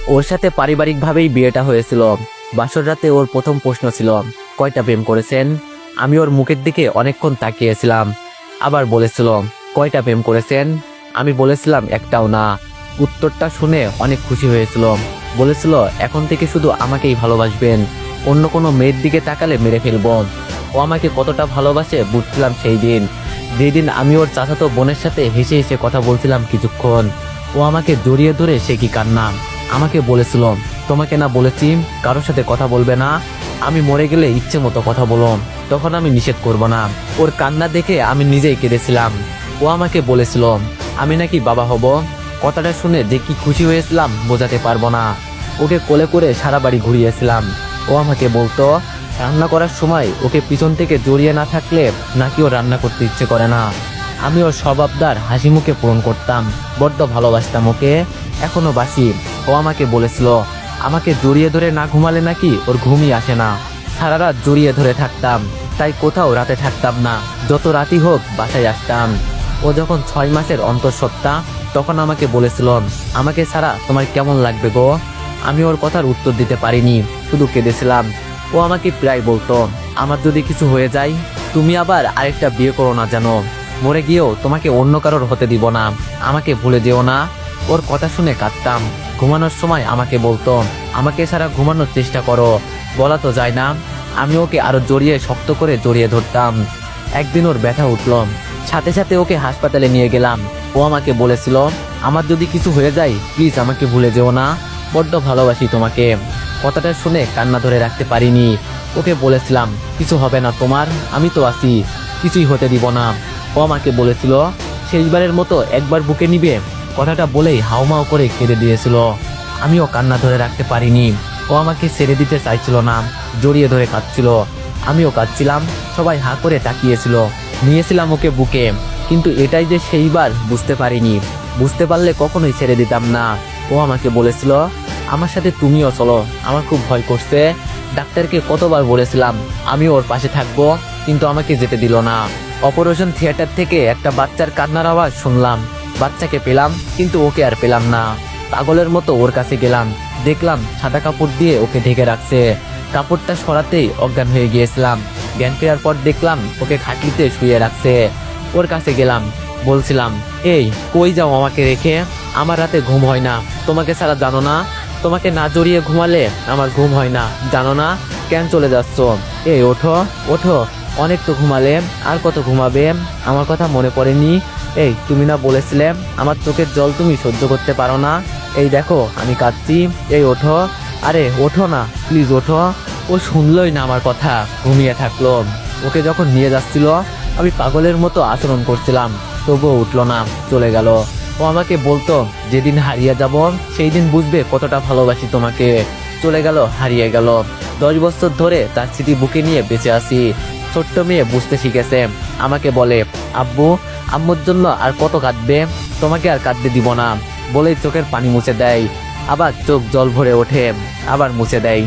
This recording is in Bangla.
ওর সাথে পারিবারিকভাবেই বিয়েটা হয়েছিল। বাসর রাতে ওর প্রথম প্রশ্ন ছিল, কয়টা প্রেম করেছেন? আমি ওর মুখের দিকে অনেকক্ষণ তাকিয়েছিলাম। আবার বলেছিল, কয়টা প্রেম করেছেন? আমি বলেছিলাম একটাও না। উত্তরটা শুনে অনেক খুশি হয়েছিল। বলেছিল, এখন থেকে শুধু আমাকেই ভালোবাসবেন, অন্য কোনো মেয়ের দিকে তাকালে মেরে ফেলবো। ও আমাকে কতটা ভালোবাসে বুঝছিলাম সেই দিন, যেদিন আমি ওর চাচাতো বোনের সাথে হেসে হেসে কথা বলছিলাম কিছুক্ষণ। ও আমাকে জড়িয়ে ধরে সে কি কান্না। আমাকে বলেছিল, তোমাকে না বলেছি কারোর সাথে কথা বলবে না, আমি মরে গেলে ইচ্ছে মতো কথা বলো, তখন আমি নিষেধ করব না। ওর কান্না দেখে আমি নিজেই কেঁদেছিলাম। ও আমাকে বলেছিল আমি নাকি বাবা হব। কথাটা শুনে যে কি খুশি হয়েছিলাম বোঝাতে পারবো না। ওকে কোলে করে সারা বাড়ি ঘুরিয়েছিলাম। ও আমাকে বলতো, রান্না করার সময় ওকে পিছন থেকে জড়িয়ে না থাকলে নাকি ও রান্না করতে ইচ্ছে করে না। আমি ওর সব আবদার হাসি মুখে পূরণ করতাম। বড্ড ভালোবাসতাম ওকে, এখনো বাসি। ও আমাকে বলেছিল, আমাকে জড়িয়ে ধরে না ঘুমালে নাকি ওর ঘুমই আসে না। সারা রাত জড়িয়ে ধরে থাকতাম, তাই কোথাও রাতে থাকতাম না। যত রাতই হোক বাসায় আসতাম। ও যখন 6 মাসের অন্তঃসত্ত্বা, তখন আমাকে বলেছিল, আমাকে ছাড়া তোমার কেমন লাগবে গো? আমি ওর কথার উত্তর দিতে পারিনি, শুধু কেঁদেছিলাম। ও আমাকে প্রায় বলতো, আমার যদি কিছু হয়ে যায় তুমি আবার আরেকটা বিয়ে করো না, জানো মরে গিয়েও তোমাকে অন্য কারোর হতে দিব না, আমাকে ভুলে যেও না। ওর কথা শুনে কাঁদতাম। ঘুমানোর সময় আমাকে বলতো, আমাকে ছাড়া ঘুমানোর চেষ্টা করো, বলা তো যায় না। আমি ওকে আরো জড়িয়ে শক্ত করে জড়িয়ে ধরতাম। একদিন ওর ব্যথা উঠল, সাথে সাথে ওকে হাসপাতালে নিয়ে গেলাম। ও আমাকে বলেছিল, আমার যদি কিছু হয়ে যায় প্লিজ আমাকে ভুলে যেও না, বড্ড ভালোবাসি তোমাকে। কথাটা শুনে কান্না ধরে রাখতে পারিনি। ওকে বলেছিলাম, কিছু হবে না তোমার, আমি তো আছি, কিছুই হতে দিব না। ও আমাকে বলেছিল, শেষবারের মতো একবার বুকে নিবে। কথাটা বলেই হাউমাউ করে কেঁদে দিয়েছিল। আমিও কান্না ধরে রাখতে পারিনি। ও আমাকে ছেড়ে দিতে চাইছিল না, জড়িয়ে ধরে কাঁদছিল। আমিও কাঁদছিলাম, সবাই হাঁ করে তাকিয়েছিল। নিয়েছিলাম ওকে বুকে, কিন্তু এটাই যে সেইবার বুঝতে পারিনি। বুঝতে পারলে কখনোই ছেড়ে দিতাম না। ও আমাকে বলেছিল, আমার সাথে তুমিও চলো, আমার খুব ভয় করছে। ডাক্তারকে কতবার বলেছিলাম আমি ওর পাশে থাকবো, কিন্তু আমাকে যেতে দিল না। অপারেশন থিয়েটার থেকে একটা বাচ্চার কান্নার আওয়াজ শুনলাম। বাচ্চাকে পেলাম, কিন্তু ওকে আর পেলাম না। পাগলের মতো ওর কাছে গেলাম, দেখলাম সাদা কাপড় দিয়ে ওকে ঢেকে রাখছে। কাপড়টা সরাতেই অজ্ঞান হয়ে গিয়েছিলাম। জ্ঞান ফেরার পর দেখলাম ওকে খাটলিতে শুয়ে রাখছে। ওর কাছে গেলাম, বলছিলাম, এই কই যাও আমাকে রেখে? আমার রাতে ঘুম হয় না তোমাকে ছাড়া, জানো না? তোমাকে না জড়িয়ে ঘুমালে আমার ঘুম হয় না, জানো না? কেন চলে যাচ্ছ? এই ওঠো ওঠো, অনেক তো ঘুমালে, আর কত ঘুমাবে? আমার কথা মনে পড়েনি? এই তুমি না বলেছিলে আমার চোখের জল তুমি সহ্য করতে পারো না? এই দেখো আমি কাঁদছি, এই ওঠো। আরে ওঠো না প্লিজ, ওঠো। ও শুনলই না আমার কথা, ঘুমিয়ে থাকলো। ওকে যখন নিয়ে যাচ্ছিল আমি পাগলের মতো আচরণ করছিলাম, তবুও উঠলো না, চলে গেল। ও আমাকে বলতো, যেদিন হারিয়ে যাব সেই দিন বুঝবে কতটা ভালোবাসি তোমাকে। চলে গেল, হারিয়ে গেল। 10 বছর ধরে তার স্মৃতি বুকে নিয়ে বেঁচে আছি। ছোট্ট মেয়ে বুঝতে শিখেছে। আমাকে বলে, আব্বু আম্মুর জন্য আর কত কাঁদবে, তোমাকে আর কাঁদতে দিব না বলেই চোখের পানি মুছে দেয়। আবার চোখ জল ভরে ওঠে, আবার মুছে দেয়।